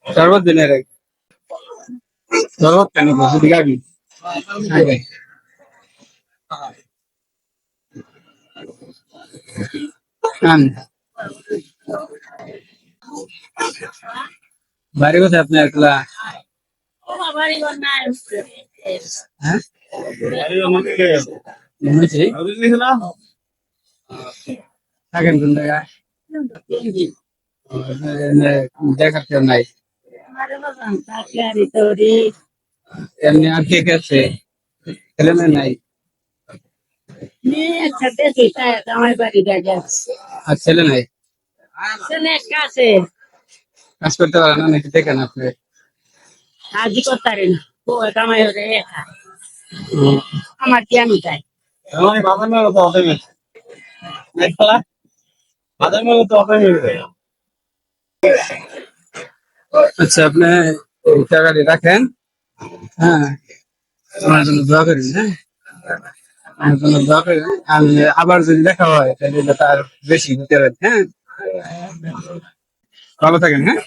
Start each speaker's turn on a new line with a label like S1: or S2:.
S1: সর্বদিনের সর্বত কেন বসে দিকে আগে কান বাড়ি কোথায় আপনি একলা? হ্যাঁ মনেছি থাকেন কোন জায়গায় দেখার কেউ নাই এমনি আর কে কে আছে ছেলে মেয়ে নাই আর ছেলে নাই কাজ করতে পারে না নাকি দেখেন আপনি
S2: আজি করতারে না ও কামাই হরে একা আমার কি আমি চাই
S1: বাজার মেলা তো অটো বাজার মেলা তো অটো আচ্ছা আপনি এই টাকাটি রাখেন হ্যাঁ আমার জন্য দোয়া করেন হ্যাঁ আমার জন্য দোয়া করেন আমি আবার যদি দেখা হয় তাহলে তার বেশি দিতে পারেন হ্যাঁ ভালো থাকেন হ্যাঁ